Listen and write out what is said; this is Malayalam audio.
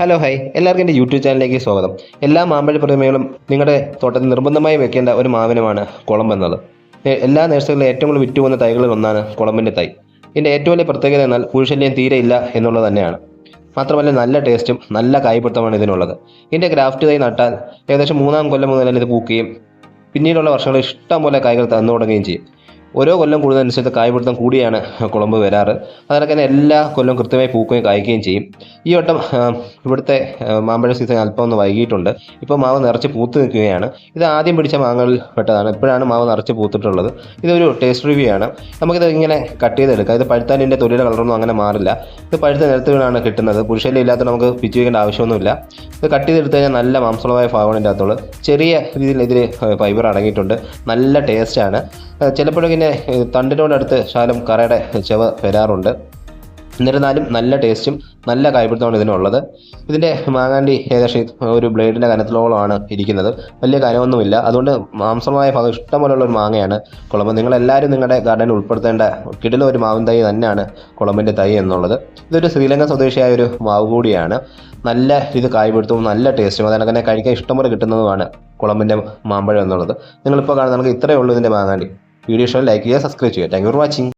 ഹലോ ഹായ് എല്ലാവർക്കും എൻ്റെ യൂട്യൂബ് ചാനലിലേക്ക് സ്വാഗതം. എല്ലാ മാമ്പഴ പ്രതിമകളും നിങ്ങളുടെ തോട്ടത്തിൽ നിർബന്ധമായി വെക്കേണ്ട ഒരു മാവിനമാണ് കുളമ്പ് എന്നത്. എല്ലാ നഴ്സറികളിലും ഏറ്റവും കൂടുതൽ വിറ്റുപോകുന്ന തൈകളിൽ ഒന്നാണ് കുളമ്പിൻ്റെ തൈ. ഇതിൻ്റെ ഏറ്റവും വലിയ പ്രത്യേകത എന്നാൽ പുഴുശല്യം തീരെ ഇല്ല എന്നുള്ളത് തന്നെയാണ്. മാത്രമല്ല നല്ല ടേസ്റ്റും നല്ല കായ്പിടുത്തമാണ് ഇതിനുള്ളത്. ഇതിൻ്റെ ഗ്രാഫ്റ്റ് തൈ നട്ടാൽ ഏകദേശം 3-ാം കൊല്ലം മുതൽ ഇത് പൂക്കുകയും പിന്നീടുള്ള വർഷങ്ങളിൽ ഇഷ്ടം പോലെ കായ്കൾ തന്നു തുടങ്ങുകയും ചെയ്യും. ഓരോ കൊല്ലം കൂടുന്നതനുസരിച്ച് കായ്പിടുത്തം കൂടിയാണ് കുളമ്പ് വരാറ്. അതിനൊക്കെ തന്നെ എല്ലാ കൊല്ലവും കൃത്യമായി പൂക്കുകയും കായ്ക്കുകയും ചെയ്യും. ഈ വട്ടം ഇവിടുത്തെ മാമ്പഴ സീസൺ അല്പം ഒന്ന് വൈകിയിട്ടുണ്ട്. ഇപ്പോൾ മാവ് നിറച്ച് പൂത്ത് നിൽക്കുകയാണ്. ഇത് ആദ്യം പിടിച്ച മാങ്ങകളിൽ പെട്ടതാണ്. ഇപ്പോഴാണ് മാവ് നിറച്ച് പൂത്തിട്ടുള്ളത്. ഇതൊരു ടേസ്റ്റ് റിവ്യൂ ആണ്. നമുക്കിത് ഇങ്ങനെ കട്ട് ചെയ്തെടുക്കാം. ഇത് പഴുത്താൻ ഇതിൻ്റെ തൊലിയുടെ കളറൊന്നും അങ്ങനെ മാറില്ല. ഇത് പഴുത്ത നിരത്ത് വീണാണ് കിട്ടുന്നത്. പുരുഷല്യം ഇല്ലാത്ത നമുക്ക് പിച്ചു വയ്ക്കേണ്ട ആവശ്യമൊന്നുമില്ല. ഇത് കട്ട് ചെയ്തെടുത്ത് കഴിഞ്ഞാൽ നല്ല മാംസളമായ ഭാഗമാണ് ഇതിൻ്റെ അകത്തുള്ളത്. ചെറിയ രീതിയിൽ ഇതിൽ ഫൈബർ അടങ്ങിയിട്ടുണ്ട്. നല്ല ടേസ്റ്റാണ്. ചിലപ്പോഴൊക്കെ തണ്ടിനോടടുത്ത് ശാലം കറയുടെ ചെവ വരാറുണ്ട്. എന്നിരുന്നാലും നല്ല ടേസ്റ്റും നല്ല കായ്പിടുത്തമാണ് ഇതിനുള്ളത്. ഇതിൻ്റെ മാങ്ങാണ്ടി ഏകദേശം ഒരു ബ്ലേഡിൻ്റെ കനത്തിലോളമാണ് ഇരിക്കുന്നത്. വലിയ കനമൊന്നുമില്ല. അതുകൊണ്ട് മാംസമായ ഭാഗം ഇഷ്ടംപോലെയുള്ള ഒരു മാങ്ങയാണ് കുളമ്പ്. നിങ്ങളെല്ലാവരും നിങ്ങളുടെ ഗാർഡനിൽ ഉൾപ്പെടുത്തേണ്ട കിടിലം ഒരു മാവിൻ തൈ തന്നെയാണ് കുളമ്പിൻ്റെ തൈ എന്നുള്ളത്. ഇതൊരു ശ്രീലങ്കൻ സ്വദേശിയായ ഒരു മാവ് കൂടിയാണ്. നല്ല ഇത് കായ്പിടുത്തവും നല്ല ടേസ്റ്റും അതിനൊക്കെ തന്നെ കഴിക്കാൻ ഇഷ്ടംപോലെ കിട്ടുന്നതുമാണ് കുളമ്പിൻ്റെ മാമ്പഴം എന്നുള്ളത്. നിങ്ങളിപ്പോൾ കാണുന്നത് നമുക്ക് ഇത്രയേ ഉള്ളൂ ഇതിൻ്റെ മാങ്ങാണ്ടി. വീഡിയോ ഇഷ്ടം ലൈക്ക് ചെയ്യുക, സബ്സ്ക്രൈബ് ചെയ്യുക. Thank you for watching.